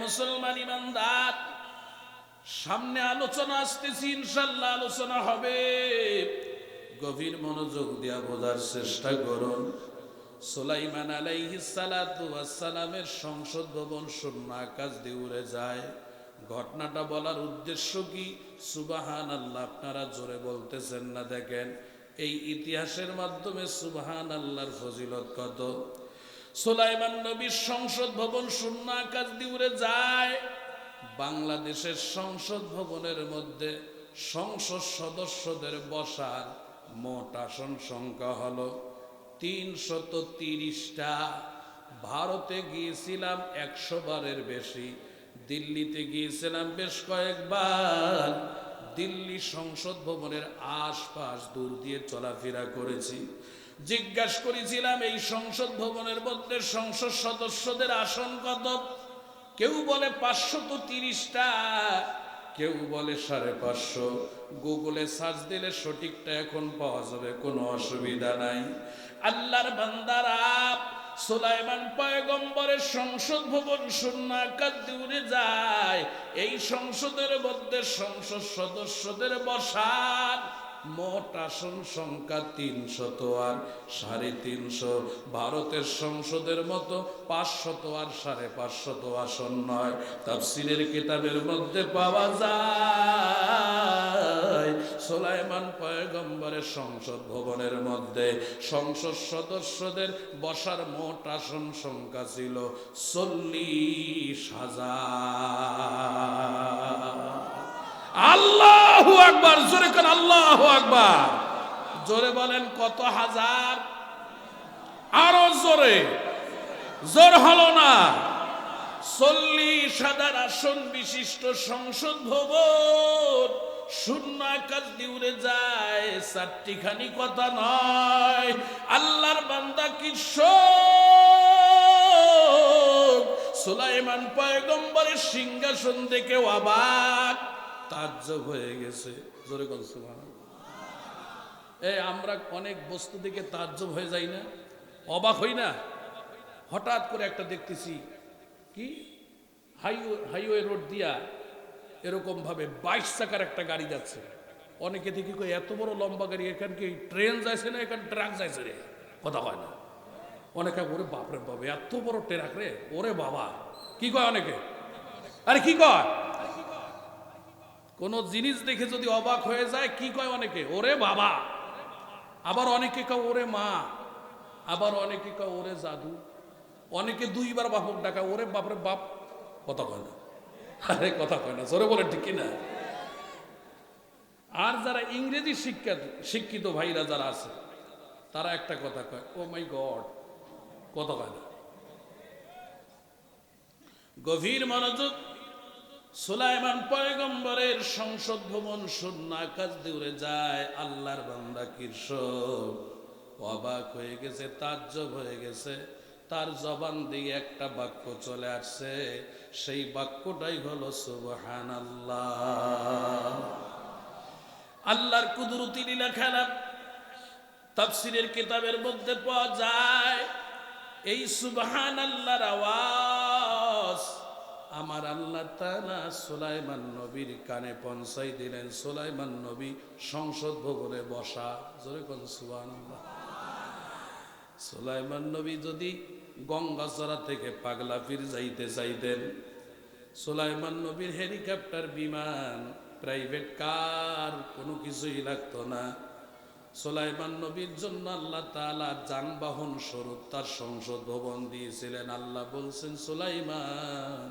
মুসলমান ইমানদার, সামনে আলোচনা আসতেছি, ইনশাআল্লাহ আলোচনা হবে, গভীর মনোযোগ দিয়া বোঝার চেষ্টা করুন। সুলাইমান আলাইহিস সালাতু ওয়াস সালামের সংসদ ভবন শূন্য আকাশ দিয়ে উড়ে যায়। ঘটনাটা বলার উদ্দেশ্য কি? সুবহানাল্লাহ, আপনারা জোরে বলতেছেন না? দেখেন এই ইতিহাসের মাধ্যমে সুবহানাল্লাহর ফজিলত কত। সুলাইমান নবীর সংসদ ভবন শূন্য আকাশ দিয়ে উড়ে যায়। বাংলাদেশের সংসদ ভবনের মধ্যে সংসদ সদস্যদের বসার মোট আসন সংখ্যা হলো 330টা। ভারতে গিয়েছিলাম 100 বারের বেশি, দিল্লিতে গিয়েছিলাম বেশ কয়েকবার। দিল্লি সংসদ ভবনের আশপাশ দূর দিয়ে চলাফেরা করেছি। জিজ্ঞাসা করেছিলাম এই সংসদ ভবনের মধ্যে সংসদ সদস্যদের আসন কত? কেউ বলে 530টা, কেউ বলে 550। গুগলে সার্চ দিলে সঠিকটা এখন পাওয়া যাবে, কোনো অসুবিধা নাই। আল্লাহর বান্দারা, সুলাইমান পয়গম্বরের সংসদ ভবন শূন্য আকাশ দিয়ে উড়ে যায়। এই সংসদের মধ্যে সংসদ সদস্যদের বসার মোট আসন সংখ্যা 300 আর 350। ভারতের সংসদের মতো 500 আর 550 আসন নয়। তাফসীরের কিতাবের মধ্যে পাওয়া যায় সুলাইমান পয়গম্বরের সংসদ ভবনের মধ্যে সংসদ সদস্যদের বসার মোট আসন সংখ্যা ছিল 40,000। আল্লাহু আকবার, জোরে কোন আল্লাহু আকবার। জোরে বলেন কত হাজার? আরো জোরে। জোর হলো না। 40,000 আসন বিশিষ্ট সংসদ ভবন শূন্য আকাশ দিয়ে উড়ে যায়। 4টিখানি কথা নয়। আল্লাহর বান্দা কিশোর সুলাইমান পয়গম্বরের সিংহাসন দেখে অবাক, তাজ্জব হয়ে গেছে। জোরে বল সুবহানাল্লাহ। আমরা অনেক বস্তু দেখে তাজ্জব হয়ে যাই না, অবাক হই না? হঠাৎ করে একটা দেখতেছি কি হাইওয়ে রোড দিয়া এরকম ভাবে 22 চাকার একটা গাড়ি যাচ্ছে। অনেকে দেখি কই এত বড় লম্বা গাড়ি, এখান কি ট্রেন যাইছে না এখান ট্রাক যাইছে রে? কথা হয় না। অনেকে ওরে বাপরে বাবা এত বড় ট্রাক রে, ওরে বাবা কি কয় অনেকে। আরে কি কয়? কোন জিনিস দেখে যদি অবাক হয়ে যায় কি কয় অনেকে? ওরে বাবা। আবার অনেকে কয় ওরে মা, আবার অনেকে কয় ওরে জাদু, অনেকে 2বার বাপক ডাকা ওরে বাপরে বাপ। কথা কয় না? আরে কথা কয় না, জোরে বলে ঠিক কিনা? আর যারা ইংরেজি শিক্ষিত ভাইরা যারা আছে তারা একটা কথা কয়, ও মাই গড। কথা কয় না। গভীর মনোযোগ। সুলাইমান পয়গম্বরের সংসদ ভবন শূন্য আকাশ দিয়ে উড়ে যায়। আল্লাহর বান্দা কিশোর অবাক হয়ে গেছে, তাজ্জব হয়ে গেছে। তার জবান দিয়ে একটা বাক্য চলে আসছে, সেই বাক্যটাই হলো সুবহানাল্লাহ। আল্লাহর কুদরতি লীলা খেলা তাফসীরের কিতাবের মধ্যে পাওয়া যায়। এই সুবহানাল্লাহর আওয়াজ আমার আল্লাহ তাআলা সুলাইমান নবীর কানে পৌঁছাই দিলেন। সুলাইমান নবী সংসদ ভবনে বসা। জোরে কোন সুবহানাল্লাহ। সুলাইমান নবী যদি গঙ্গাচড়া থেকে পাগলাপীর যাইতে চাইতেন, সুলাইমান নবীর হেলিকপ্টার, বিমান, প্রাইভেট কার কোনো কিছুই লাগতো না। সুলাইমান নবীর জন্য আল্লাহ তাআলা যানবাহন স্বরূপ তার সংসদ ভবন দিয়েছিলেন। আল্লাহ বলছেন, সুলাইমান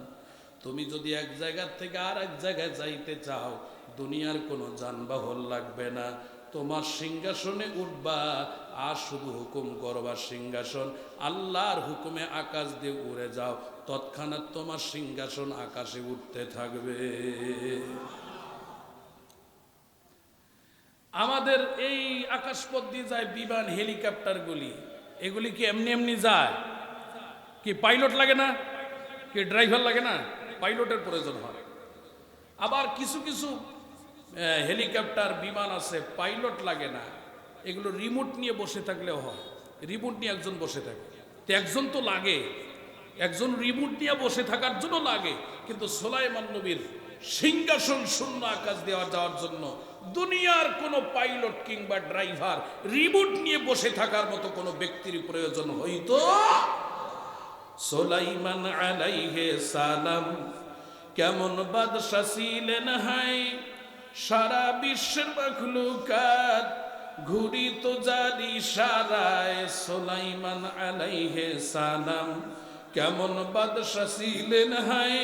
তুমি যদি এক জায়গা থেকে আর এক জায়গায় যাইতে চাও, দুনিয়ার কোনো যানবাহন লাগবে না, তোমার সিংহাসনে উঠবা আর শুধু হুকুম করবা সিংহাসন আল্লাহর হুকুমে আকাশ দিয়ে উড়ে যাও, তৎক্ষণাৎ তোমার সিংহাসন আকাশে উঠতে থাকবে। আমাদের এই আকাশপথ দিয়ে যায় বিমান, হেলিকপ্টারগুলি, এগুলি কি এমনি এমনি যায়? কি পাইলট লাগে না? কি ড্রাইভার লাগে না? পাইলটের প্রয়োজন হয়। আবার কিছু কিছু হেলিকপ্টার, বিমান আছে পাইলট লাগে না, এগুলো রিমোট নিয়ে বসে থাকলেও হয়। রিমোট নিয়ে একজন বসে থাকে, তো একজন তো লাগে, একজন রিমোট নিয়ে বসে থাকার জন্য লাগে, কিন্তু সুলাইমান নবীর সিংহাসন শূন্য আকাশ দেওয়া যাওয়ার জন্য দুনিয়ার কোনো পাইলট কিংবা ড্রাইভার রিমোট নিয়ে বসে থাকার মতো কোনো ব্যক্তির প্রয়োজন হইতো। সুলাইমান আলাইহিস সালাম কেমন বাদশা ছিলেন হাই, সারা বিশ্বের মাখলুকাত ঘুরিত যার ইশারায়। সুলাইমান আলাইহিস সালাম কেমন বাদশা ছিলেন হাই,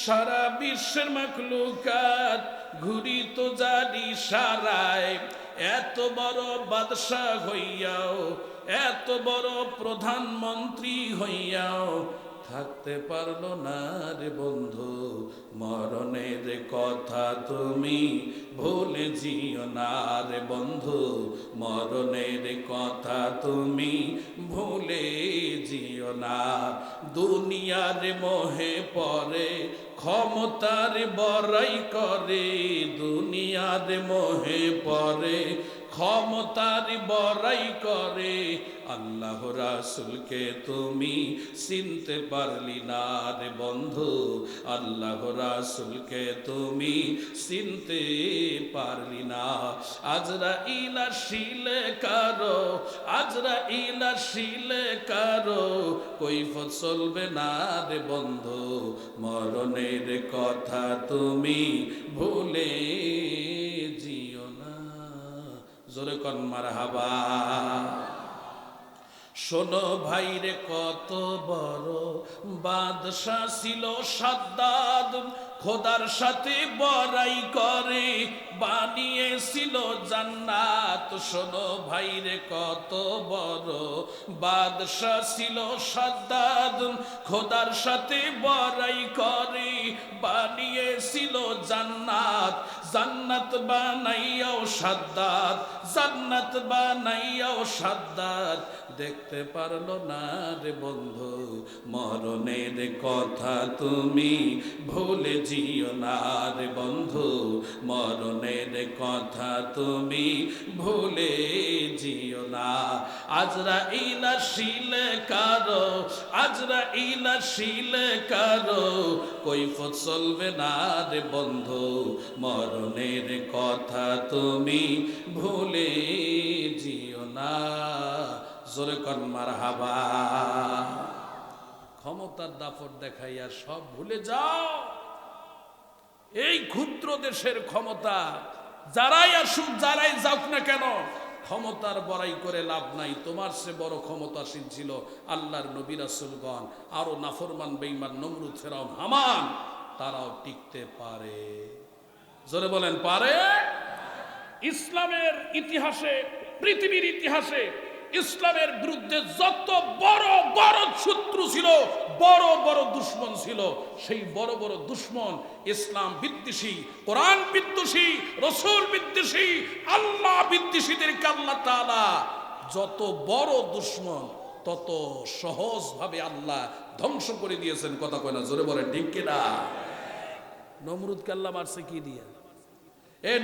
সারা বিশ্বের মাখলুকাত ঘুরিত যার ইশারায়। এত বড় বাদশা হইয়াও, এত বড় প্রধানমন্ত্রী হইয়াও থাকতে পারলো না রে বন্ধু, মরণের কথা তুমি ভুলে যেও না রে বন্ধু, মরণের কথা তুমি ভুলে যেও না। দুনিয়ার মোহে পড়ে ক্ষমতার বড়াই করে, দুনিয়ার মোহে পড়ে ক্ষমতার বড়াই করে। আল্লাহ রাসূলকে তুমি চিনতে পারলি না রে বন্ধু, আল্লাহ রাসূলকে তুমি চিনতে পারলি না। আজরাইল আসিলে কারো, আজরাইল আসিলে কারো কৈফত চলবে না রে বন্ধু, মরণের কথা তুমি ভুলে যেও না। জোরে কোন মারহাবা। শোনো ভাইরে কত বড় বাদশা ছিল সাদ্দাদ, খোদার সাথে বড়াই করে বানিয়েছিল জান্নাত। শোনো ভাইরে কত বড় বাদশা ছিল সাদ্দাদ, খোদার সাথে বড়াই করে বানিয়েছিল জান্নাত। জান্নাত বানাইয়াও সাদ্দাদ, জান্নাত বানাইয়াও সাদ্দাদ দেখতে পারলো না রে বন্ধু, মরণের কথা তুমি ভুলে যেও না রে বন্ধু, মরণের কথা তুমি ভুলে যেও না। আজরাইল আসিলে কারো, আজরাইল আসিলে কারো কৈফত চলবে না রে বন্ধু, মরণের কথা তুমি ভুলে যেও না। জোরে কোন মারহাবা। ক্ষমতার দাপট দেখাইয়া সব ভুলে যাও। এই ক্ষুদ্র দেশের ক্ষমতা যারাই আসুক, যারাই যাক না কেন, ক্ষমতার বড়াই করে লাভ নাই। তোমার সে বড় ক্ষমতাসীন ছিল আল্লাহর নবী রাসূলগণ, আরো নাফরমান বেঈমান নমরুদ ফেরাউন হামান, তারাও টিকতে পারে। জোরে বলেন পারে। ইসলামের ইতিহাসে, পৃথিবীর ইতিহাসে ইসলামের বিরুদ্ধে যত বড় বড় শত্রু ছিল, বড় বড় দুশ্মন ছিল, সেই বড় বড় দুশ্মন ইসলাম বিদ্বেষী, কোরআন বিদ্বেষী, রসূল বিদ্বেষী, আল্লাহ বিদ্বেষীদেরকে আল্লাহ তাআলা যত বড় দুশ্মন তত সহজভাবে আল্লাহ ধ্বংস করে দিয়েছেন। কথা কয় না, জোরে বলেন ঠিক কিনা। নমরুদকে আল্লাহ মারছে কি দিয়া?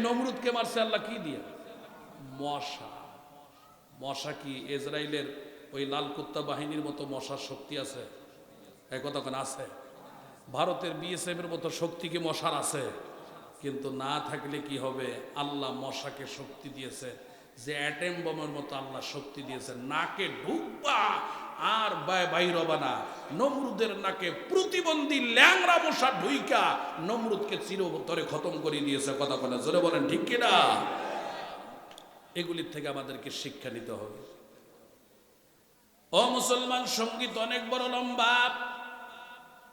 নমরুদকে মারছে আল্লাহ কি দিয়া? মশা। মশা কি ইসরায়েলের ওই লাল কুত্তা বাহিনীর মতো মশার শক্তি আছে? কথা কেন আছে? ভারতের বিএসএফ এর মতো শক্তি কি মশার আছে? কিন্তু না থাকলে কি হবে? আল্লাহ মশাকে শক্তি দিয়েছে, যে অ্যাটম বোমের মতো আল্লাহ শক্তি দিয়েছে। নাকে ঢুকবা আর বাইর হবা না। নমরুদের নাকে প্রতিবন্ধী ল্যাংরা মশা ঢুইকা নমরুদকে চিরতরে খতম করে দিয়েছে। কথা কেন, জোরে বলেন ঠিক কিনা। এগুলির থেকে আমাদেরকে শিক্ষা নিতে হবে। ও মুসলমান, সঙ্গীত অনেক বড় লম্বা।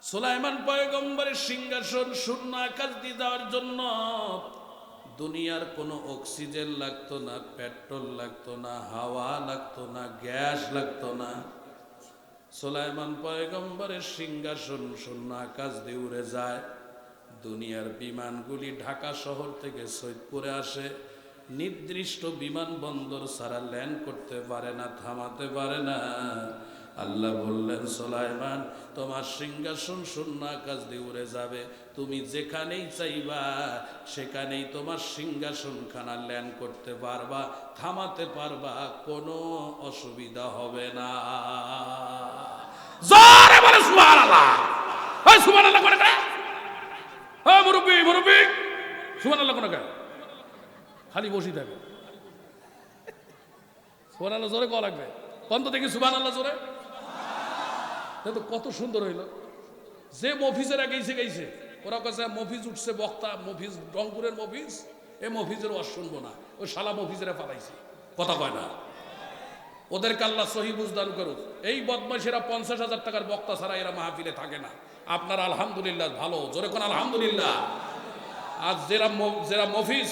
সুলাইমান পয়গম্বরের সিংহাসন শূন্য আকাশ দিয়ে দেওয়ার জন্য দুনিয়ার কোনো অক্সিজেন লাগতো না, পেট্রোল লাগতো না, হাওয়া লাগতো না, গ্যাস লাগতো না। সুলাইমান পয়গম্বরের সিংহাসন শূন্য আকাশ দিয়ে উড়ে যায়। দুনিয়ার বিমানগুলি ঢাকা শহর থেকে সৈয়দপুরে আসে, নির্দিষ্ট বিমানবন্দর ছাড়া ল্যান্ড করতে পারে না, থামাতে পারে না। আল্লাহ বললেন, সুলাইমান তোমার সিংহাসন শূন্য আকাশ দিয়ে উড়ে যাবে, তুমি যেখানেই চাইবা সেখানেই তোমার সিংহাসন খানা ল্যান্ড করতে পারবা, থামাতে পারবা, কোনো অসুবিধা হবে না। জোরে বলে সুবহানাল্লাহ। ওই সুবহানাল্লাহ করে না। সুবহানাল্লাহ কোন কেন খালি বসি থাকে সুবহানাল্লাহ জোরে কওয়া লাগবে কোন তো দেখি সুবহানাল্লাহ জোরে তো কত সুন্দর হইল যে মফিজেরা গেছে ওরা কাছে মফিজ উঠছে বক্তা মফিজ রংপুরের মফিজ এই মফিজের ওয়াজ শুনবো না ওই শালা মফিজেরা পালাইছে কথা কয় না ওদেরকে আল্লাহ সহি বুঝদান করুক এই বদমাইশেরা 50,000 টাকার বক্তা ছাড়া এরা মাহফিলে থাকে না আপনার আলহামদুলিল্লাহ ভালো জোরে কোন আলহামদুলিল্লাহ আর যারা মফিজ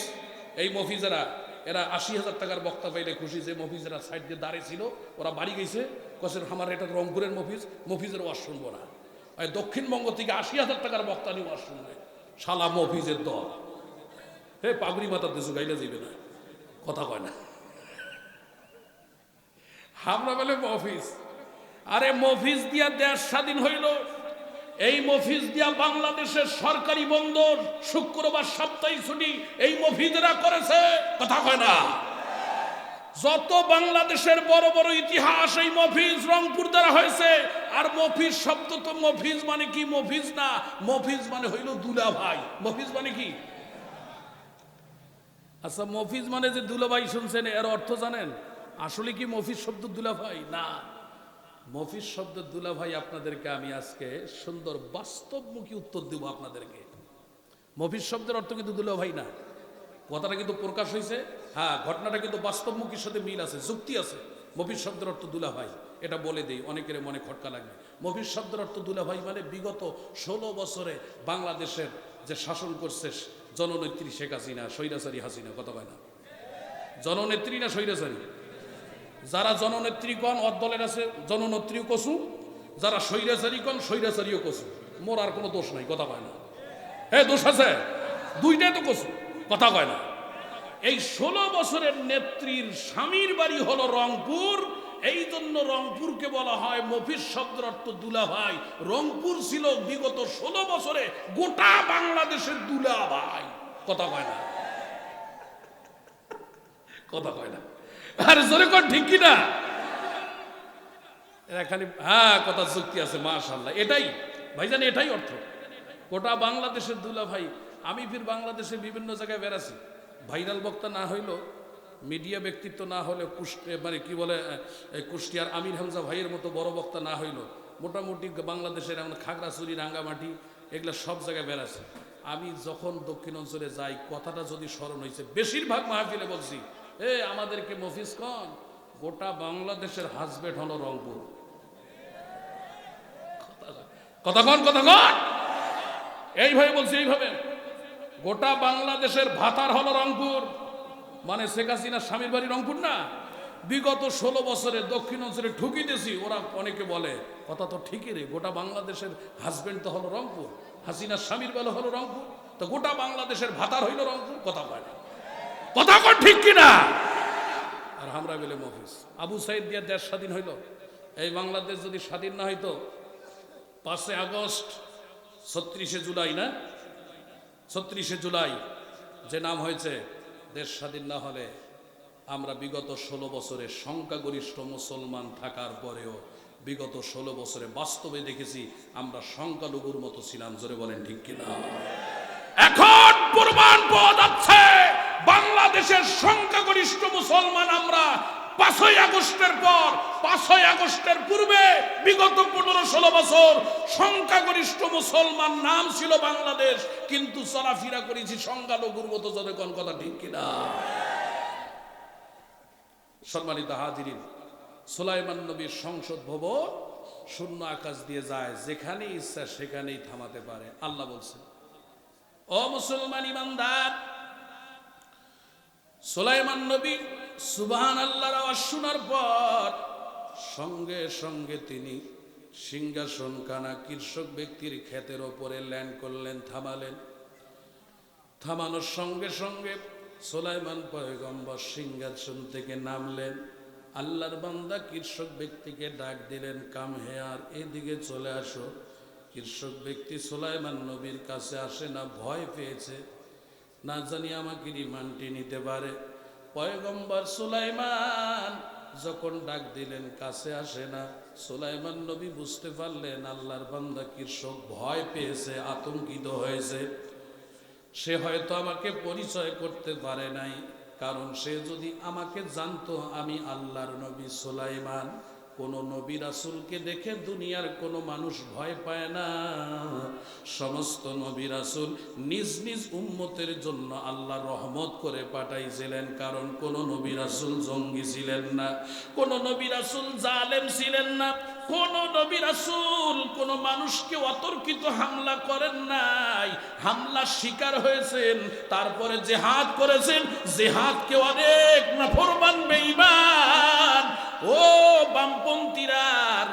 এই মফিজেরা এরা 80,000 টাকার বক্তা পাইলে খুশি যে মফিজেরা সাইড দিয়ে দাঁড়িয়ে ছিল ওরা বাড়ি গেছে কসের আমার এটা রংপুরের মফিজের ওয়াজ শুনবো না দক্ষিণবঙ্গ থেকে 80,000 টাকার বক্তা নিয়ে ওয়াজ শুনবে শালা মফিজের দল হে পাগড়ি মাথার দেশু গাইলে যাইবে না কথা কয় না আমরা বলে মফিজ আরে মফিজ দিয়া দেশ স্বাধীন হইল এই মফিজ দিয়া বাংলাদেশের সরকারি বন্দর শুক্রবার সাপ্তাহিক ছুটি এই মফিজরা করেছে কথা কয় না যত বাংলাদেশের বড় বড় ইতিহাস এই মফিজ রংপুর দ্বারা হয়েছে আর মফিজ শব্দ তো মফিজ মানে কি মফিজ না মফিজ মানে হইল দুলা ভাই মফিজ মানে কি আচ্ছা মফিজ মানে যে দুলা ভাই শুনছেন এর অর্থ জানেন আসলে কি মফিজ শব্দ দুলা ভাই না মফিজ শব্দ দুলা ভাই আপনাদেরকে আমি আজকে সুন্দর বাস্তবমুখী উত্তর দেব আপনাদেরকে মফিজ শব্দের অর্থ কিন্তু দুলা ভাই না কথাটা কিন্তু প্রকাশ হয়েছে হ্যাঁ ঘটনাটা কিন্তু বাস্তবমুখীর সাথে মিল আছে যুক্তি আছে মফিজ শব্দের অর্থ দুলা ভাই এটা বলে দেই অনেকের মনে খটকা লাগবে মফিজ শব্দের অর্থ দুলা ভাই মানে বিগত 16 বছরে বাংলাদেশের যে শাসন করছে জননেত্রী শেখ হাসিনা স্বৈরাচারী হাসিনা কথা কয় না জননেত্রী না স্বৈরাচারী যারা জননেত্রী কন অদলের আছে জননেত্রীও কসু যারা স্বৈরাচারী কন স্বৈরাচারীও কসু মোর আর কোনো দোষ নাই কথা কয় না হ্যাঁ দোষ আছে দুইটাই তো কসু কথা কয় না এই 16 বছরের নেত্রীর স্বামীর বাড়ি হলো রংপুর এই জন্য রংপুরকে বলা হয় মফিজ শব্দের অর্থ দুলা ভাই রংপুর ছিল বিগত 16 বছরে গোটা বাংলাদেশের দুলা ভাই কথা কয় না কথা কয় না আর জোরে কোন ঠিক কি না এরা খালি হ্যাঁ কথা যুক্তি আছে মাশাআল্লাহ এটাই ভাইজান এটাই অর্থ গোটা বাংলাদেশের দুলা ভাই আমি ফির বাংলাদেশে বিভিন্ন জায়গায় বেড়াছি ভাইরাল বক্তা না হইলো মিডিয়া ব্যক্তিত্ব না হলে মানে কি বলে কুষ্টিয়ার আমির হামজা ভাইয়ের মতো বড় বক্তা না হইলো মোটামুটি বাংলাদেশের এমন খাগড়াছড়ি রাঙ্গামাটি এগুলো সব জায়গায় বেড়াছি আমি যখন দক্ষিণ অঞ্চলে যাই কথাটা যদি স্মরণ হয়েছে বেশিরভাগ মাহফিলে বলছি আমাদেরকে মফিজ কন গোটা বাংলাদেশের হাজবেন্ড হলো রংপুর কথা কন এইভাবে বলছি এইভাবে গোটা বাংলাদেশের ভাতার হলো রংপুর মানে শেখ হাসিনার স্বামীর বাড়ি রংপুর না বিগত 16 বছরে দক্ষিণ অঞ্চলে ঠুকি দিয়েছি ওরা অনেকে বলে কথা তো ঠিকই রে গোটা বাংলাদেশের হাজবেন্ড তো হলো রংপুর হাসিনার স্বামীর বাড়ি হলো রংপুর তো গোটা বাংলাদেশের ভাতার হইলো রংপুর কথা কয় না কথা কন ঠিক কিনা আর আমরা বলে মফিজ আবু সাইদ দিয়া দেশ স্বাধীন হইল এই বাংলাদেশ যদি স্বাধীন না হইতো 5 আগস্ট 36 জুলাই না 36 জুলাই যে নাম হয়েছে দেশ স্বাধীন না হলে আমরা বিগত 16 বছরে সংখ্যাগরিষ্ঠ মুসলমান থাকার পরেও বিগত 16 বছরে বাস্তবে দেখেছি আমরা সংখ্যালঘুর মতো ছিলাম জোরে বলেন ঠিক কিনা এখন প্রমাণ পাওয়া যাচ্ছে বাংলাদেশের সংখ্যাগরিষ্ঠ মুসলমান আমরা 5 আগস্টের পর 5 আগস্টের পূর্বে বিগত 15-16 বছর সংখ্যাগরিষ্ঠ মুসলমান নাম ছিল বাংলাদেশ কিন্তু চলাফেরা করেছি সংখ্যালঘুর মতো জোরে কোন কথা ঠিক কিনা সম্মানিত হাজিরিন সুলাইমান নবীর সংসদ ভবন শূন্য আকাশ দিয়ে যায় যেখানে ইচ্ছা সেখানেই থামাতে পারে আল্লাহ বলছেন ও মুসলমান ইমানদার সুলাইমান নবী সুবহানাল্লাহর আওয়াজ শোনার পর সঙ্গে সঙ্গে তিনি সিংহাসনখানা কৃষক ব্যক্তির ক্ষেতের ওপরে ল্যান্ড করলেন থামালেন থামানোর সঙ্গে সঙ্গে সুলাইমান পয়গম্বর সিংহাসন থেকে নামলেন আল্লাহর বান্দা কৃষক ব্যক্তিকে ডাক দিলেন কাম হেয়ার এদিকে চলে আসো কৃষক ব্যক্তি সুলাইমান নবীর কাছে আসে না ভয় পেয়েছে না জানি আমাকে রিমান্ডে নিতে পারে পয়গম্বর সুলাইমান যখন ডাক দিলেন কাছে আসে না সুলাইমান নবী বুঝতে পারলেন আল্লাহর বান্দা কৃষক ভয় পেয়েছে আতঙ্কিত হয়েছে সে হয়তো আমাকে পরিচয় করতে পারে নাই, কারণ সে যদি আমাকে জানতো আমি আল্লাহর নবী সুলাইমান। কোন নবী রাসূলকে দেখে দুনিয়ার কোনো মানুষ ভয় পায় না। সমস্ত নবী রাসূল নিজ নিজ উম্মতের জন্য আল্লাহ রহমত করে পাঠাইছিলেন, কারণ কোন নবী রাসূল জঙ্গি ছিলেন না, কোন নবী রাসূল জালেম ছিলেন না, কোন নবী রাসূল কোন মানুষকে অতর্কিত হামলা করেন নাই। হামলা শিকার হয়েছেন, তারপরে জিহাদ করেছেন। জিহাদকে অনেক নাফরমান বেঈমান, ও বামপন্থীরা,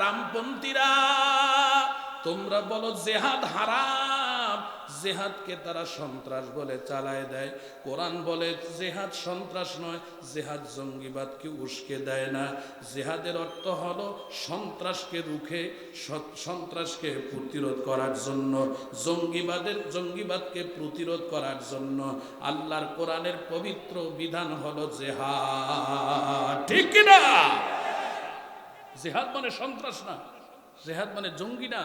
রামপন্থীরা, তোমরা বলো জিহাদ হারাম, জিহাদকে তারা সন্ত্রাস বলে চালায় দেয়। কোরআন বলে জিহাদ সন্ত্রাস নয়, জিহাদ জঙ্গিবাদকে উস্কে দেয় না। জিহাদের অর্থ হলো সন্ত্রাসকে রুখে, সন্ত্রাসকে প্রতিরোধ করার জন্য, জঙ্গিবাদকে প্রতিরোধ করার জন্য আল্লাহর কোরআনের পবিত্র বিধান হলো জিহাদ। ঠিক কিনা? জিহাদ মানে সন্ত্রাস না, জিহাদ মানে জঙ্গি না।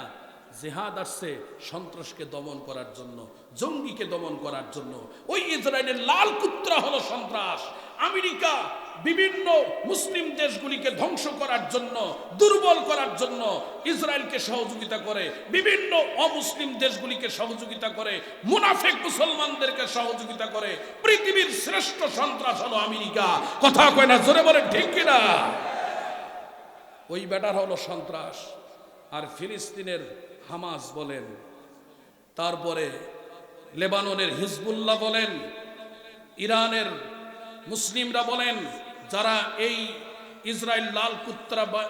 জিহাদ আসছে সন্ত্রাসকে দমন করার জন্য, জঙ্গিকে দমন করার জন্য। ওই ইসরায়েলের লাল কুত্রা হলো সন্ত্রাস। আমেরিকা বিভিন্ন মুসলিম দেশগুলিকে ধ্বংস করার জন্য, দুর্বল করার জন্য ইসরায়েলকে সহযোগিতা করে, বিভিন্ন অমুসলিম দেশগুলিকে সহযোগিতা করে, মুনাফিক মুসলমানদেরকে সহযোগিতা করে। পৃথিবীর শ্রেষ্ঠ সন্ত্রাস হলো আমেরিকা। কথা কয় না, জোরে বলে ঠিক কিনা? ওই ব্যাটার হলো সন্ত্রাস। আর ফিলিস্তিনের হামাস বলেন, তারপরে লেবাননের হিজবুল্লাহ বলেন, ইরানের মুসলিমরা বলেন, যারা এই ইসরায়েল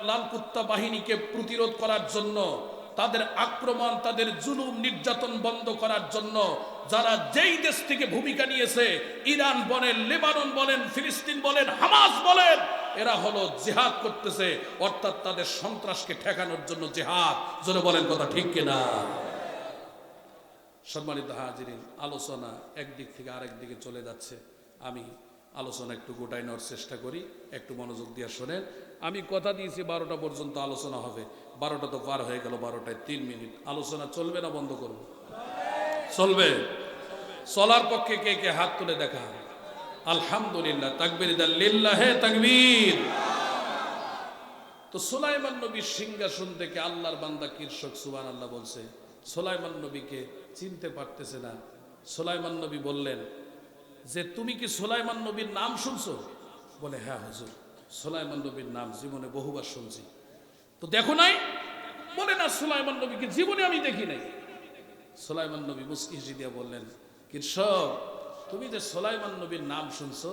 লাল কুত্তা বাহিনীকে প্রতিরোধ করার জন্য, তাদের আক্রমণ, তাদের জুলুম নির্যাতন বন্ধ করার জন্য যারা যেই দেশ থেকে ভূমিকা নিয়েছে, ইরান বলেন, লেবানন বলেন, ফিলিস্তিন বলেন, হামাস বলেন, এরা হলো জিহাদ করতেছে, অর্থাৎ তাদের সন্ত্রাসকে ঠেকানোর জন্য জিহাদ। জোরে বলেন কথা ঠিক কিনা? সম্মানিত হাজিরিন, আলোচনা একদিক থেকে আরেক দিকে চলে যাচ্ছে। আমি আলোচনা একটু গোটাই নেওয়ার চেষ্টা করি, একটু মনোযোগ দিয়ে শোনেন। আমি কথা দিয়েছি 12টা পর্যন্ত আলোচনা হবে, 12টা তো পার হয়ে গেল, 12টায় 3 মিনিট। আলোচনা চলবে না বন্ধ করব? চলবে। চলার পক্ষে কে কে হাত তুলে দেখা? আলহামদুলিল্লাহ, তাকবীর লিল্লাহে তাকবীর। তো সুলাইমান নবীর সিংহাসন থেকে আল্লাহর বান্দা কৃষক সুবহানাল্লাহ বলছে, সুলাইমান নবীকে চিনতে পারতেছে না। সুলাইমান নবী বললেন যে, তুমি কি সুলাইমান নবীর নাম শুনছো? বলে, হ্যাঁ হুজুর, সুলাইমান নবীর নাম জীবনে বহুবার শুনছি। তো দেখো নাই? বলে না, সুলাইমান নবীকে জীবনে আমি দেখি নাই। সুলাইমান নবী মুস্কি হেসে দিয়ে বললেন, কৃষক, তুমি যে সুলাইমান নবীর নাম শুনছো,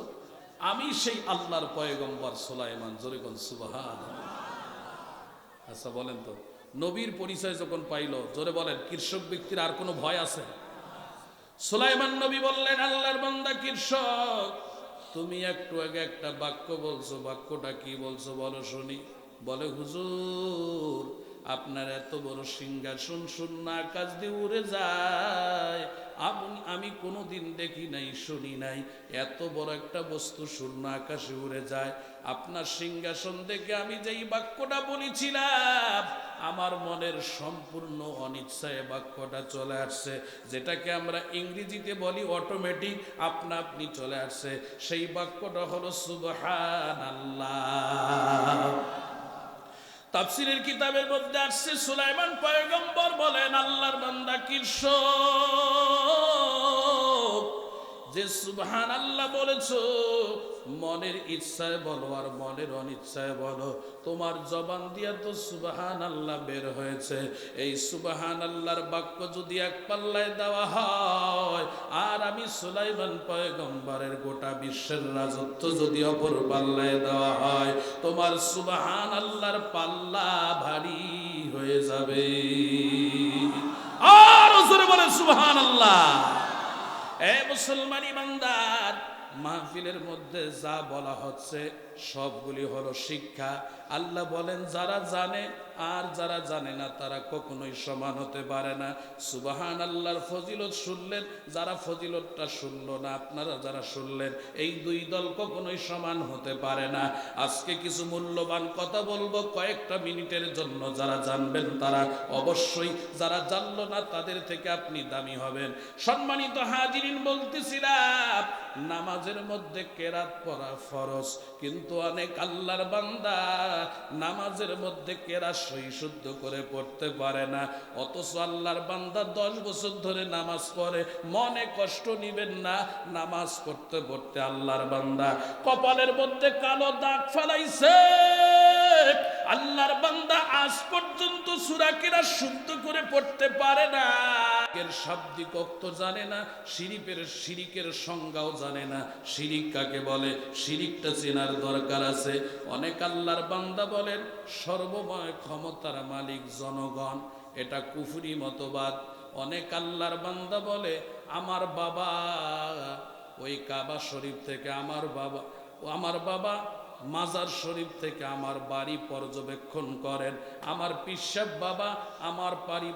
আমি সেই আল্লাহর পয়গম্বর সুলাইমান। জোরে কোন সুবহানাল্লাহ। আচ্ছা বলেন তো, নবীর পরিচয় যখন পাইল, জোরে বলেন, কৃষক ব্যক্তির আর কোনো ভয় আছে? সুলাইমান নবী বললেন, আল্লাহর বান্দা কৃষক, তুমি একটু আগে একটা বাক্য বলছো, বাক্যটা কি বলছো বলো শুনি। বলে, হুজুর, আপনার এত বড় সিংহাসন শূন্য আকাশ দিয়ে উড়ে যায়, আমি কোনোদিন দেখি নাই, শুনি নাই, এত বড় একটা বস্তু শূন্য আকাশে উড়ে যায়। আপনার সিংহাসন দেখে আমি যেই বাক্যটা বলেছিলাম, আমার মনের সম্পূর্ণ অনিচ্ছায় বাক্যটা চলে আসছে, যেটাকে আমরা ইংরেজিতে বলি অটোমেটিক, আপনা আপনি চলে আসছে। সেই বাক্যটা হলো সুবহানাল্লাহ। তাফসীরের কিতাবের মধ্যে আসছে, সুলাইমান পয়গম্বর বলেন, আল্লাহর বান্দা কৃষক, যে সুবহানাল্লাহ বলেছো, মনের ইচ্ছায় বলো আর মনের অনিচ্ছায় বলো, তোমার জবান দিয়া তো সুবহানাল্লাহ বের হয়েছে। এই সুবহানাল্লাহর বাক্য যদি এক পাল্লায় দেওয়া হয়, আর আমি সুলাইমান পয়গম্বরের গোটা বিশ্বের রাজত্ব যদি অপর পাল্লায় দেওয়া হয়, তোমার সুবহানাল্লাহর পাল্লা ভারী হয়ে যাবে। আর জোরে বলে সুবহানাল্লাহ। এ মুসলমান ইমানদার, মাহফিলের মধ্যে যা বলা হচ্ছে সবগুলি হলো শিক্ষা। আল্লাহ বলেন, যারা জানে আর যারা জানে না তারা কখনোই সমান হতে পারে না। সুবহানাল্লাহর ফজিলত শুনলেন, যারা ফজিলতটা শুনলো না, আপনারা যারা শুনলেন, এই দুই দল কখনোই সমান হতে পারে না। আজকে কিছু মূল্যবান কথা বলবো কয়েকটা মিনিটের জন্য, যারা জানবেন তারা অবশ্যই, যারা জানলো না তাদের থেকে আপনি দামি হবেন। সম্মানিত হাজিরিন, বলতেছিলাম নামাজের মধ্যে কেরাত পড়া ফরজ, কিন্তু অনেক আল্লাহর বান্দা নামাজের মধ্যে কেরাত সহি শুদ্ধ করে পড়তে পারে না। অথচ আল্লাহর বান্দা 10 বছর ধরে নামাজ পড়ে। মনে কষ্ট নিবেন না, নামাজ পড়তে পড়তে আল্লাহর বান্দা কপালের মধ্যে কালো দাগ ফেলাইছে। আল্লাহর বান্দা আজ পর্যন্ত সূরা কেরাত শুদ্ধ করে পড়তে পারে না, এর শাব্দিক অর্থ জানে না, শিরিকের সংজ্ঞাও জানে না। শিরিক কাকে বলে, শিরিকটা চেনার দরকার আছে। অনেক আল্লাহর বান্দা বলেন সর্বময় ক্ষমতার মালিক জনগণ, এটা কুফরি মতবাদ। অনেক আল্লাহর বান্দা বলে আমার বাবা ওই কাবা শরীফ থেকে, আমার বাবা মাজার শরীফ থেকে আমার বাড়ি পর্যবেক্ষণ করেন, আমার পিসাব বাবা আমার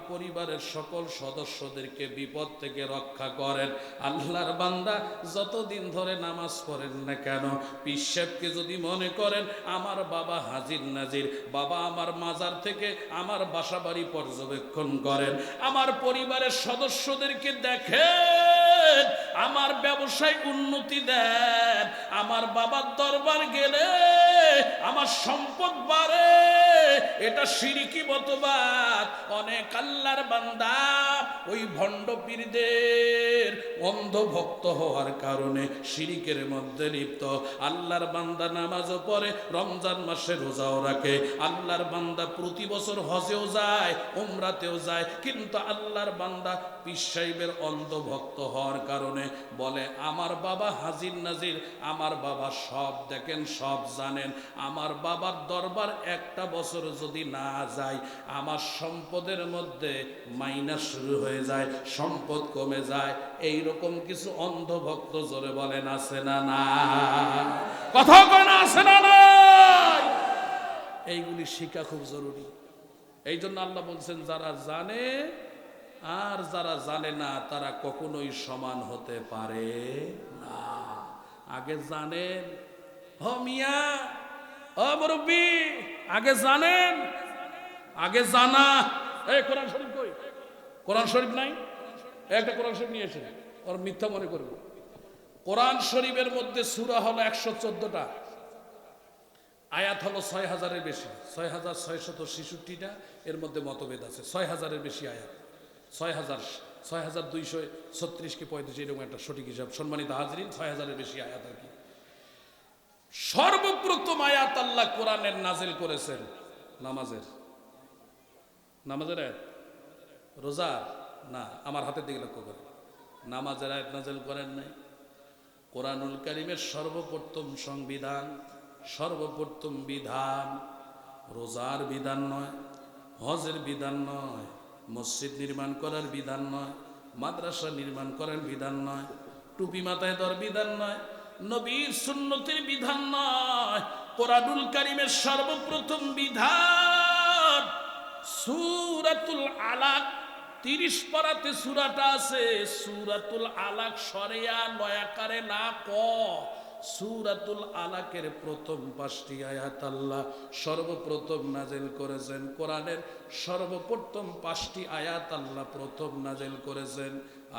পরিবারের সকল সদস্যদেরকে বিপদ থেকে রক্ষা করেন। আল্লাহর বান্দা যতদিন ধরে নামাজ পড়েন না কেন, পিসাবকে যদি মনে করেন আমার বাবা হাজির নাজির, বাবা আমার মাজার থেকে আমার বাসা বাড়ি পর্যবেক্ষণ করেন, আমার পরিবারের সদস্যদেরকে দেখেন, আমার ব্যবসায় উন্নতি দেন, আমার বাবার দরবার গেলে আমার সম্পদ বাড়ে, এটা শিরকি মতবাদ। অনেক আল্লাহর বান্দা ওই ভণ্ড পীরদের অন্ধ ভক্ত হওয়ার কারণে শিরকের মধ্যে লিপ্ত। আল্লাহর বান্দা নামাজও পড়ে, রমজান মাসে রোজাও রাখে, আল্লাহর বান্দা প্রতি বছর হজেও যায়, উমরাতেও যায়, কিন্তু আল্লাহর বান্দা পীর সাহেবের অন্ধ ভক্ত হওয়ার কারণে বলে আমার বাবা হাজির নাজির, আমার বাবা সব দেখেন, সব জানেন, আমার বাবার দরবার একটা বছর যদি না যায় আমার সম্পদের মধ্যে মাইনাস শুরু হয়ে যায়, সম্পদ কমে যায়। এই রকম কিছু অন্ধভক্ত জোরে বলেন আছে না না? কথা কেন আছে না না? এইগুলি শিক্ষা খুব জরুরি। এই জন্য আল্লাহ বলছেন যারা জানে আর যারা জানে না তারা কখনোই সমান হতে পারে না। আগে জানেন, ও মিয়া, ও মুরব্বি, আগে জানেন, আগে জানা। এই কোরআন শরীফ কই? কোরআন শরীফ নাই? একটা কোরআন শরীফ নিয়ে এসে, ওর মিথ্যা মনে করব। কোরআন শরীফের মধ্যে সূরা হলো 114টা, আয়াত হলো 6000-এর বেশি, 6666টা। এর মধ্যে মতভেদ আছে, 6000-এর বেশি আয়াত, 6236 কি 35 এরকম একটা সঠিক হিসাব। সম্মানিত হাজরিন, 6000-এর বেশি আয়াত আর কি। সর্বপ্রথম আয়াত আল্লাহ কোরআনের নাজিল করেছেন নামাজের আয়াত, রোজা না, আমার হাতের দিকে লক্ষ্য করে, নামাজের আয়াত নাজিল করেন নাই। কোরআনুল কারীমের সর্বপ্রথম সংবিধান, সর্বপ্রথম বিধান রোজার বিধান নয়, হজের বিধান নয়, মসজিদ নির্মাণ করার বিধান নয়, মাদ্রাসা নির্মাণ করার বিধান নয়, টুপি মাথায় দেওয়ার বিধান নয়, নবীর সুন্নতের বিধান নয়। কোরআনুল কারীমের সর্বপ্রথম বিধান সূরাতুল আলাক, 30 পারাতে সূরাটা আছে, সূরাতুল আলাক, সরেয়া লয়াকারে না ক। সূরাতুল আলাকের প্রথম 5টি আয়াত আল্লাহ সর্বপ্রথম নাজিল করেছেন। কোরআনের সর্বপ্রথম 5টি আয়াত আল্লাহ প্রথম নাজিল করেছেন।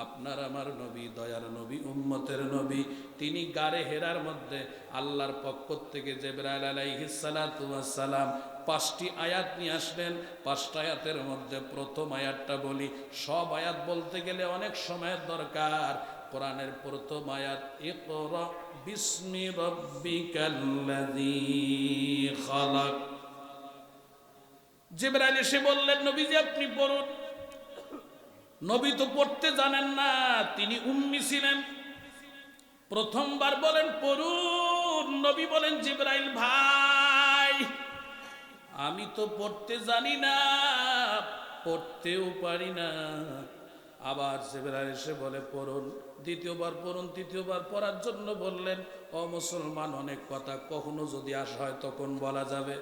আপনার আমার নবী, দয়ার নবী, উম্মতের নবী, তিনি গারে হেরার মধ্যে আল্লাহর পক্ষ থেকে জিবরাইল আলাইহিস সালাতু ওয়াস সালাম 5টি আয়াত নিয়ে আসলেন। 5টা আয়াতের মধ্যে প্রথম আয়াতটা বলি, সব আয়াত বলতে গেলে অনেক সময়ের দরকার। কোরআনের প্রথম আয়াত ইকরা বিসমি রাব্বিকাল্লাযী খালাক। জিবরাইল এসে বললেন নবীজি আপনি পড়ুন। নবী তো পড়তে জানেন না, তিনি উম্মি ছিলেন। প্রথমবার বলেন পড়ুন, নবী বলেন জিবরাইল ভাই আমি তো পড়তে জানি না, পড়তেও পারি না, আবার জিবরাইল এসে বলে পড়ুন, দ্বিতীয়বার পড়ুন, তৃতীয়বার পড়ার জন্য বললেন। ও মুসলমান, অনেক কথা কখনো যদি আসা হয় তখন বলা যাবে।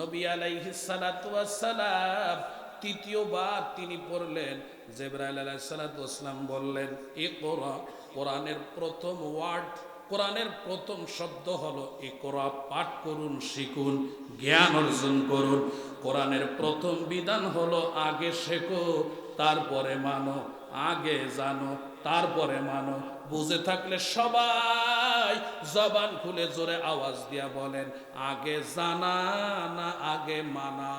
নবী আলাইহিস সালাতু ওয়াস সালাম তৃতীয়বার তিনি পড়লেন। জিবরাইল আলাইহিস সালাতু ওয়াস সালাম বললেন ইকরা। কোরআনের প্রথম ওয়ার্ড, কোরআনের প্রথম শব্দ হলো ইকরা। পাঠ করুন, শিখুন, জ্ঞান অর্জন করুন। কোরআনের প্রথম বিধান হলো আগে শেখো তারপরে মানো, আগে জানো তারপরে মানো। বুঝে থাকলে সবাই জবান খুলে জোরে আওয়াজ দিয়া বলেন, আগে জানা না আগে মানা?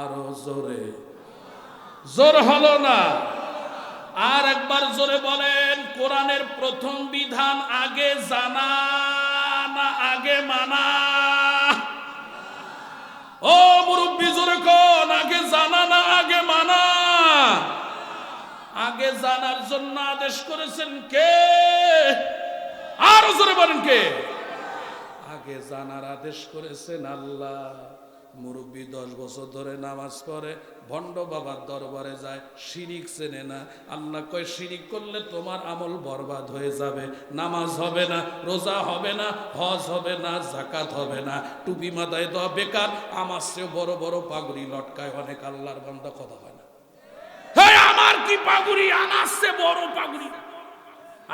আরো জোরে, জোর হলো না? আর একবার জোরে বলেন, কোরআনের প্রথম বিধান আগে জানা না আগে মানা? ও মুরব্বি জোরে কোন, আগে জানা না আগে মানা? আগে জানার জন্য আদেশ করেছেন কে? আরো জোরে বলেন কে? আগে জানার আদেশ করেছেন আল্লাহ। মুরব্বী 10 বছর ধরে নামাজ পড়ে, ভণ্ড বাবার দরবারে যায়, শিরিক চেনে না। আল্লাহ কয় শিরিক করলে তোমার আমল বরবাদ হয়ে যাবে, নামাজ হবে না, রোজা হবে না, হজ হবে না, যাকাত হবে না, টুপি মাথায় দেওয়া বেকার। আমার চেয়ে বড় বড় পাগড়ি লটকায় অনেক আল্লাহর বান্দা, কথা হয় না। হ্যাঁ, আমার কি পাগড়ি, আমার চেয়ে বড় পাগড়ি।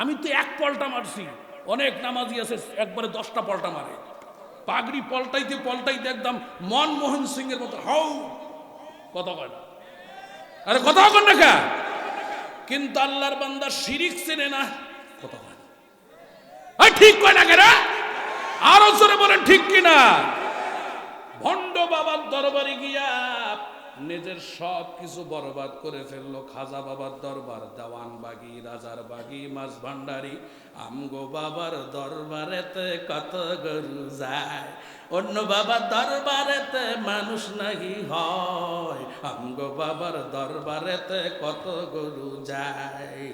আমি তো এক পল্টা মারছি, অনেক নামাজি আছে একবারে 10টা পল্টা মারে। পাগড়ি পল্টাইতে পল্টাইতে একদম মনমোহন সিং এর মতো হাউ, কথা কয় না। আরে কথা কন না কা? কিন্তু আল্লাহর বান্দা শিরিক চেনে না, কথা কয় না। এই ঠিক কয় না কেন? আরো জোরে বলেন ঠিক কিনা? ভণ্ড বাবার দরবারে গিয়া নিজের সব কিছু বরবাদ করে ফেললো। খাজা বাবার দরবার, দেওয়ান বাগি, রাজার বাগি, মাছ ভান্ডারি। আমগো বাবার দরবারেতে কত গরু যায়, অন্য বাবার দরবারেতে মানুষ নাহি হয়। আমগো বাবার দরবারেতে কত গরু যায়।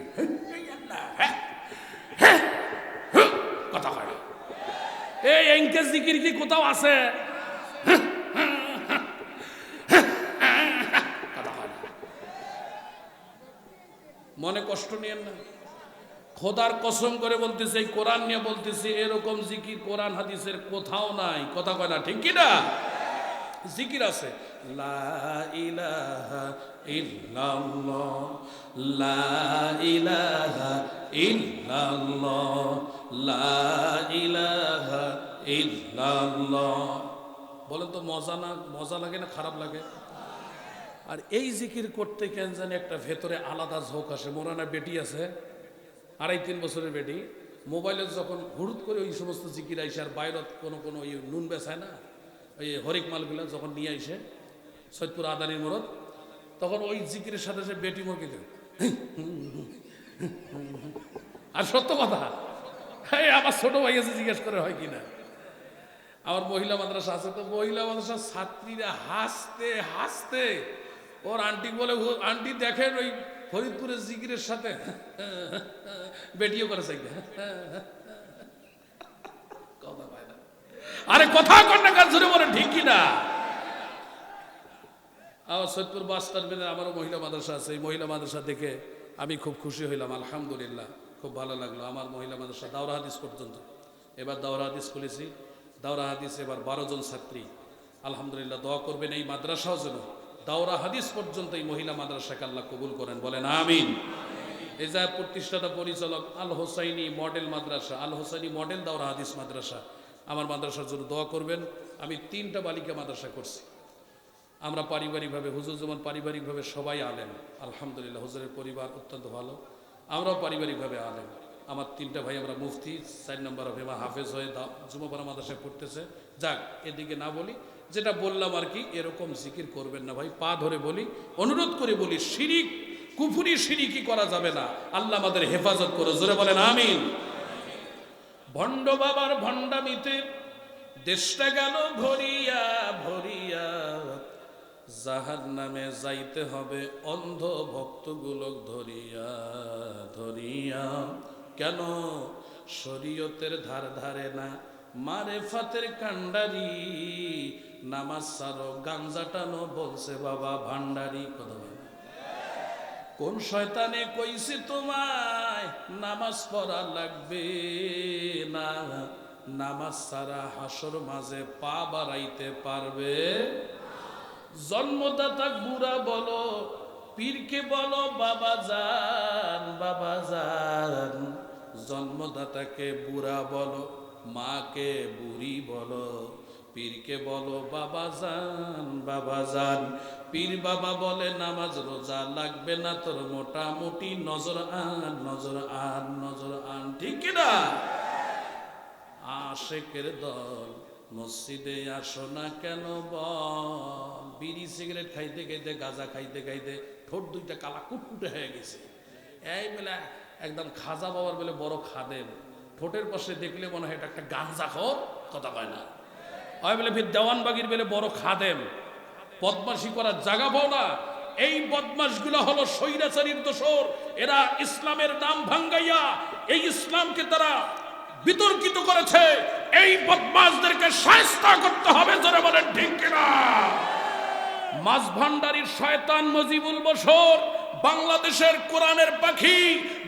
কথা হয় না। এই এঙ্কে জিকির কি কোথাও আছে? মনে কষ্ট নিয়েন না, খোদার কসম করে বলতেছে, এই কোরআন নিয়ে বলতেছি, এরকম জিকির কোরআন হাদিসের কোথাও নাই, কথা কয় না ঠিক কি না? জিকির আছে, লা ইলাহা ইল্লাল্লাহ, লা ইলাহা ইল্লাল্লাহ, লা ইলাহা ইল্লাল্লাহ। বলেন তো মজা না? মজা লাগে না খারাপ লাগে? আর এই জিকির করতে কেন জানি একটা ভেতরে আলাদা ঝোঁক আসে। মোরানা বেটি আছে 2.5-3 বছরের বেটি, মোবাইলে যখন হুড়ুত করে ওই সমস্ত জিকির আইসে, আর বাইরত কোনো কোনো ওই নুন বেছায় না, ওই হরিক মালগুলা যখন নিয়ে আইসে সৈয়দপুর আদানির মোড়ত, তখন ওই জিকিরের সাথে সে বেটি মরকে দেয়। আর সত্য কথা, হ্যাঁ আমার ছোট ভাই আছে, জিজ্ঞেস করে হয় কিনা। আমার মহিলা মাদ্রাসা আছে, তো মহিলা মাদ্রাসার ছাত্রীরা হাসতে হাসতে ওর আন্টি বলে, আন্টি দেখেন ওই ফরিদপুরের জিকিরের সাথে বেটিও করে চাইতে। কথা পায় না। আরে কথা কন্যা কাজ ধরে বলেন ঠিক কিনা? আমার সৈয়দপুর বাস স্ট্যান্ডে আমারও মহিলা মাদ্রাসা আছে। এই মহিলা মাদ্রাসা দেখে আমি খুব খুশি হইলাম, আলহামদুলিল্লাহ, খুব ভালো লাগলো। আমার মহিলা মাদ্রাসা দাওরা হাদিস পর্যন্ত, এবার দাওরা হাদিস খুলেছি। দাওরা হাদিস এবার 12 জন ছাত্রী, আলহামদুলিল্লাহ। দোয়া করবেন এই মাদ্রাসাও যেন দাওরা হাদিস পর্যন্ত এই মহিলা মাদ্রাসাকে আল্লাহ কবুল করেন, বলেন আমিন। এই যে প্রতিষ্ঠাতা পরিচালক আল হোসাইনি মডেল মাদ্রাসা, আল হোসাইনি মডেল দাওরা হাদিস মাদ্রাসা, আমার মাদ্রাসার জন্য দোয়া করবেন। আমি 3টা বালিকা মাদ্রাসা করছি। আমরা পারিবারিকভাবে, হুজুর যেমন পারিবারিকভাবে সবাই আলেম, আলহামদুলিল্লাহ, হুজুরের পরিবার অত্যন্ত ভালো, আমরাও পারিবারিকভাবে আলেম। আমার 3টা ভাই আমরা মুফতি, 4 নম্বর হেমা হাফেজ হয়ে জুমাপাড়া মাদ্রাসায় পড়তেছে। যাক, এদিকে না বলি, যেটা বললাম আর কি, এরকম জিকির করবেন না ভাই, পা ধরে বলি, অনুরোধ করে বলি, শিরিক কুফরি শিরিকি করা যাবে না। আল্লাহ আমাদের হেফাজত করে, জোরে বলেন আমিন। ভণ্ড বাবার ভণ্ডামিতে দেশটা গেল ভরিয়া ভরিয়া, জাহান্নামে যাইতে হবে অন্ধ ভক্তগুলো ধরিয়া ধরিয়া। কেন? শরীয়তের ধার ধারে না, মারেফাতের কান্ডারি, নামাজ সারো গাঞ্জা টানো বলছে বাবা ভান্ডারি। কথা বলে কোন শয়তানে কইছে তোমায় নামাজ পড়া লাগবে না, নামাজ ছাড়া হাসর মাঝে পা বাড়াইতে পারবে? জন্মদাতা বুড়া বলো, পীরকে বলো বাবা যান, বাবা যান। জন্মদাতাকে বুড়া বলো, মাকে বুড়ি বলো, পীরকে বলো বাবা যান, বাবা যান। পীর বাবা বলে নামাজ রোজা লাগবে না তোর, মোটামুটি নজর আন, নজর আন, নজর আন, ঠিক কিনা? আশেকের দল মসজিদে আসো না কেন বল? বিড়ি সিগারেট খাইতে খাইতে, গাঁজা খাইতে খাইতে ঠোঁট দুইটা কালা কুটকুটে হয়ে গেছে। এই বেলা একদম খাজা বাবার বলে বড় খাদেম, ঠোঁটের পাশে দেখলে মনে হয় এটা একটা গাঁজা খোর, কথা কয় না। হয় বলে ফির দেওয়ানবাগির বলে বড় খাদেম, বদমাশি করার জায়গা পাও না। এই বদমাশগুলো হলো স্বৈরাচারীর দোসর। এরা ইসলামের নাম ভাঙ্গাইয়া এই ইসলামকে তারা বিতর্কিত করেছে। এই বদমাশদেরকে শায়েস্তা করতে হবে, যারা বলেন ঠিক কিনা? মাছ ভান্ডারির শয়তান মুজিবুল বশর, বাংলাদেশের কোরআনের পাখি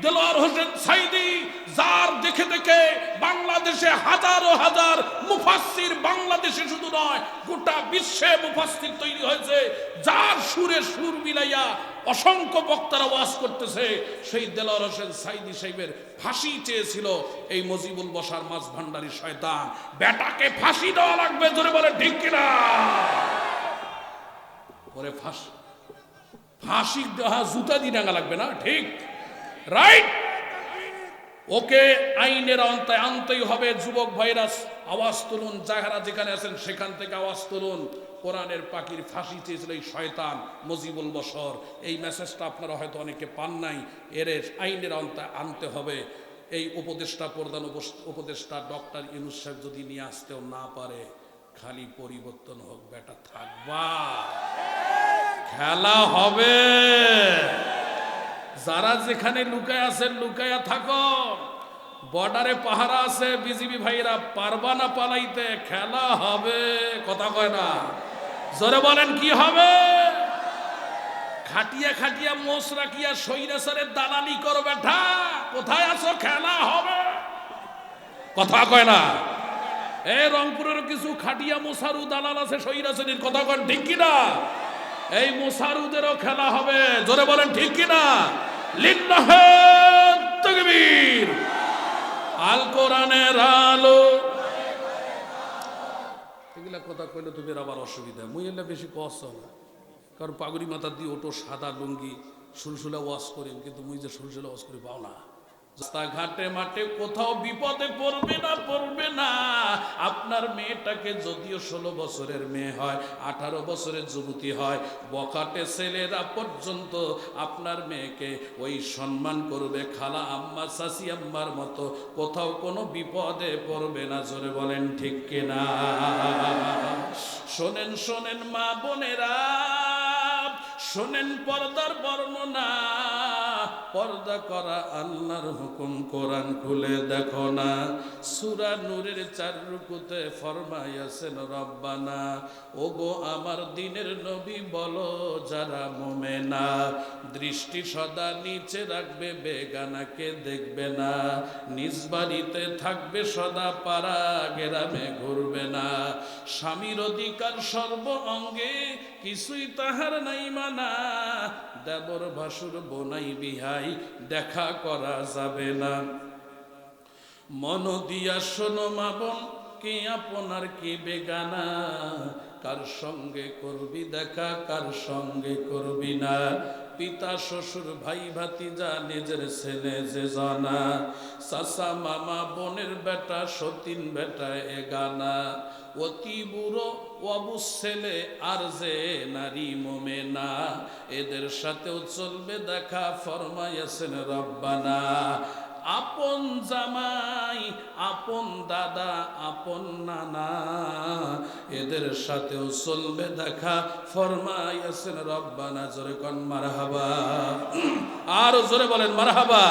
দেলোয়ার হোসেন সাইদি, যার দেখে দেখে বাংলাদেশে হাজারো হাজার মুফাসসির, বাংলাদেশে শুধু নয় গোটা বিশ্বে মুফাসসির তৈরি হয়েছে, যার সুরে সুর মিলাইয়া অসংখ্য বক্তারা ওয়াজ করতেছে। সেই দেলোয়ার হোসেন সাইদি সাহেবের ফাঁসি চেয়েছিল এই মুজিবুল বশর মাছ ভান্ডারির শয়তান। বেটাকে ফাঁসি দেওয়া লাগবে, জোরে বলে ঠিক কিনা? ওরে ফাঁসি দেওয়া জুতা দিয়ে ডাঙ্গা লাগবে না, ঠিক রাইট? ওকে আইনের আওতায় আনতেই হবে। যুবক ভাইরাস আওয়াজ তুলুন, যাহারা যেখানে আছেন সেখান থেকে আওয়াজ তুলুন। কোরআনের পাখির ফাঁসি চেয়েছিল এই শয়তান মুজিবুল বশর। এই মেসেজটা আপনারা হয়তো অনেকে পান নাই। এর আইনের আওতায় আনতে হবে। এই উপদেষ্টা, প্রধান উপদেষ্টা ডক্টর ইউনূস সাহেব যদি নিয়ে আসতেও না পারে, খালি পরিবর্তন হোক, বেটা থাকবা, খেলা হবে। যারা যেখানে লুকায় আছেন লুকায়া থাকো। বর্ডারে পাহারা আছে, বিজিবি ভাইরা পারবা না পালাইতে, খেলা হবে, কথা কয় না? জোরে বলেন কি হবে? খাটিয়া খাটিয়া মোষ রাখিয়া স্বৈরাচারের দালালি করো বেটা, কোথায় আছো? খেলা হবে, কথা কয় না? এই রংপুরের কিছু খাটিয়া মোসারু দালাল আছে স্বৈরাচারীর, কথা কয় ঠিক কিনা? এই মোসারুদেরও খেলা হবে, জোরে বলেন ঠিক কিনা? লিল্লাহে তাকবীর, আল কোরআনের আলো। এগুলা কথা কইলে তুমি আবার অসুবিধা, মুই এলে বেশি কষ্ট না। কারণ পাগড়ি মাথা দিয়ে ওটো, সাদা লুঙ্গি, সুলসুলা ওয়াশ করি, কিন্তু মুই যে সুলসুলা ওয়াশ করি পাও না। রাস্তাঘাটে মাঠে কোথাও বিপদে পড়বে না, পড়বে না। আপনার মেয়েটাকে যদিও 16 বছরের মেয়ে হয়, 18 বছরের যুবতী হয়, বখাটে ছেলেরা পর্যন্ত আপনার মেয়েকে ওই সম্মান করবে, খালা আম্মা, চাচি আম্মার মতো। কোথাও কোনো বিপদে পড়বে না, জোরে বলেন ঠিক কিনা? শোনেন শোনেন মা বোনেরা, শোনেন পর্দার বর্ণনা। পর্দা করা আল্লাহর হুকুম, কোরআন খুলে দেখো না। সূরা নূরের 4 রুকুতে ফরমাইয়াছেন রব্বানা, ওগো আমার দিনের নবী বলো যারা মুমিনা, দৃষ্টি সদা নিচে রাখবে, বেগানাকে দেখবে না, নিজ বাড়িতে থাকবে সদা, পাড়া গ্রামে ঘুরবে না, স্বামীর অধিকার সর্ব অঙ্গে কিছুই তাহার নাই মানা, দেবর ভাসুর বোনাই বিহাই দেখা করা যাবে না। মন দিয়া শোনো মা বোন, কে আপনার কে বেগানা, কার সঙ্গে করবি দেখা, কার সঙ্গে করবি না। পিতা শ্বশুর ভাই ভাতিজা নিজের ছেলে যে জানা, চাচা মামা বোনের বেটা সতীন বেটা এগানা, অতি বুড়ো অবুজ ছেলে আর যে নারী মোমেনা, এদের সাথেও চলবে দেখা, ফরমাইয়াছেন রব্বানা। আপন জামাই, আপন দাদা, আপন নানা, এদের সাথেও চলবে দেখা, ফরমাইয়াছেন রব্বানা। জোরে কোন মারহাবা, আর জোরে বলেন মারহাবা।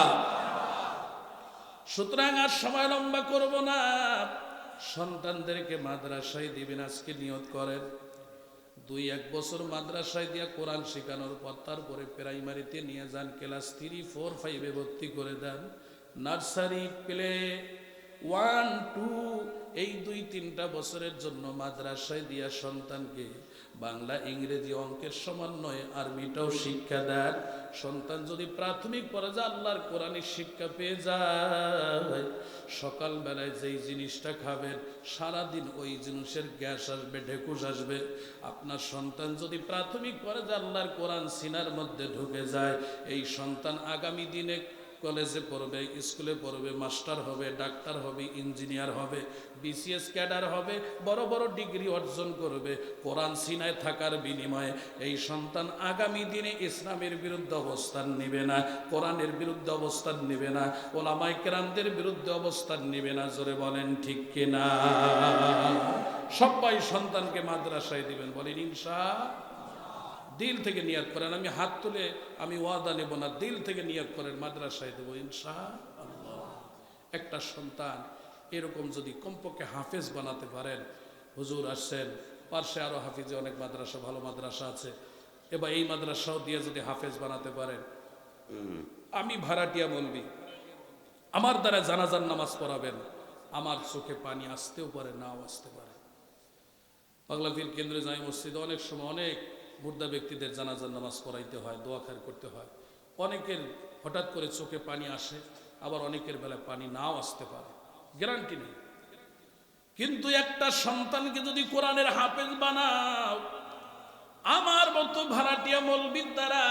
সুতরাং আর সময় লম্বা করব না, সন্তানদেরকে মাদ্রাসায় দিবেন, আজকে নিয়ত করেন। 2-1 বছর মাদ্রাসায় দিয়া কোরআন শেখানোর পর তারপরে প্রাইমারিতে নিয়ে যান, ক্লাস 3, 4, 5-এ ভর্তি করে দেন। নার্সারি, প্লে 1, 2 এই 2-3টা বছরের জন্য মাদ্রাসায় দিয়া সন্তানকে বাংলা, ইংরেজি, অঙ্কের সমন্বয়ে আরবিটাও শিক্ষা দেন। সন্তান যদি প্রাথমিক পর্যায়ে আল্লাহর কোরআনের শিক্ষা পেয়ে যায়, সকালবেলায় যেই জিনিসটা খাবেন সারাদিন ওই জিনিসের গ্যাস আসবে, ঢেকুস আসবে। আপনার সন্তান যদি প্রাথমিক পর্যায়ে আল্লাহর কোরআন সিনার মধ্যে ঢুকে যায়, এই সন্তান আগামী দিনে কলেজে পড়বে, স্কুলে পড়বে, মাস্টার হবে, ডাক্তার হবে, ইঞ্জিনিয়ার হবে, বিসিএস ক্যাডার হবে, বড় বড় ডিগ্রি অর্জন করবে। কোরআন সিনায় থাকার বিনিময়ে এই সন্তান আগামী দিনে ইসলামের বিরুদ্ধে অবস্থান নেবে না, কোরআনের বিরুদ্ধে অবস্থান নেবে না, ওলামায়ে কেরামদের বিরুদ্ধে অবস্থান নেবে না। জোরে বলেন ঠিক কিনা? সবাই সন্তানকে মাদ্রাসায় দিবেন, বলেন ইনশাআল্লাহ। দিল থেকে নিয়াত করেন, আমি হাত তুলে আমি ওয়াদা নেব না, দিল থেকে নিয়াত করেন মাদ্রাসায় দেবো ইনশাআল্লাহ। একটা সন্তান এরকম যদি কমপক্ষে হাফেজ বানাতে পারেন, হুজুর আসছেন, পার্শ্বে আরো হাফিজে অনেক মাদ্রাসা, ভালো মাদ্রাসা আছে, এবার এই মাদ্রাসাও দিয়ে যদি হাফেজ বানাতে পারেন, আমি ভাড়াটিয়া বলবি, আমার দ্বারা জানাজার নামাজ পড়াবেন, আমার চোখে পানি আসতেও পারে, নাও আসতে পারে। পাগলা পীর কেন্দ্রে জামি মসজিদে অনেক সময় অনেক মুর্দা ব্যক্তিদের জানাজার নামাজ পড়াইতে হয়, দোয়া খায়ের করতে হয়। অনেকের হঠাৎ করে চোখে পানি আসে, আবার অনেকের বেলায় পানি নাও আসতে পারে, গ্যারান্টি নেই। কিন্তু একটা সন্তানকে যদি কোরআনের হাফেজ বানাও, আমার মতো ভাড়াটিয়া মৌলবীর দ্বারা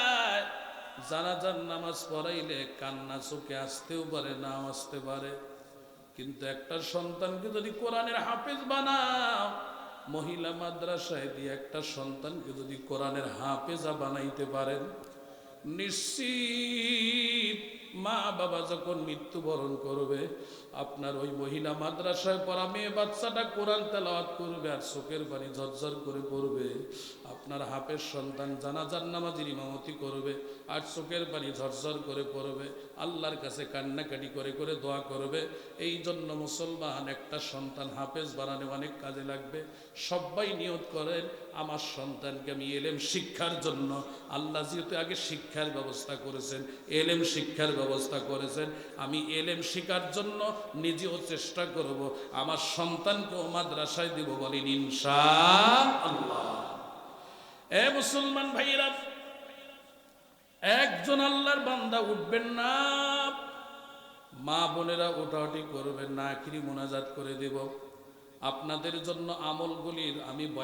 জানাজার নামাজ পড়াইলে কান্না চোখে আসতেও পারে, নাও আসতে পারে। কিন্তু একটা সন্তানকে যদি কোরআনের হাফেজ বানাও, মহিলা মাদ্রাসায় দিয়ে একটা সন্তানকে যদি কোরআনের হাফেজা বানাইতে পারেন, নিশ্চিত মা বাবা যখন মৃত্যুবরণ করবে, আপনার ওই মহিলা মাদ্রাসায় পড়া মেয়ে বাচ্চাটা কোরআন তেলাওয়াত করবে আর চোখের পানি ঝরঝর করে পড়বে। আপনার হাফেজ সন্তান জানাজার নামাজের ইমামতি করবে আর চোখের পানি ঝরঝর করে পড়বে, আল্লাহর কাছে কান্নাকাটি করে করে দোয়া করবে। এই জন্য মুসলমান, একটা সন্তান হাফেজ বানানো অনেক কাজে লাগবে। সবাই নিয়ত করেন, আমার সন্তানকে আমি এলেম শিক্ষার জন্য, আল্লাহ যেহেতু আগে শিক্ষার ব্যবস্থা করেছেন, এলেম শিক্ষার ব্যবস্থা করেছেন, আমি এলেম শিখার জন্য নিজেও চেষ্টা করব, আমার সন্তানকেও মাদ্রাসায় দিব, বলেন ইনশাআল্লাহ। এ মুসলমান ভাইরা, একজন আল্লাহর বান্দা উঠবেন না, মা বোনেরা উঠাউঠি করবেন না, আখিরি মোনাজাত করে দেব। আপনাদের জন্য আমলগুলির আমি বয়ান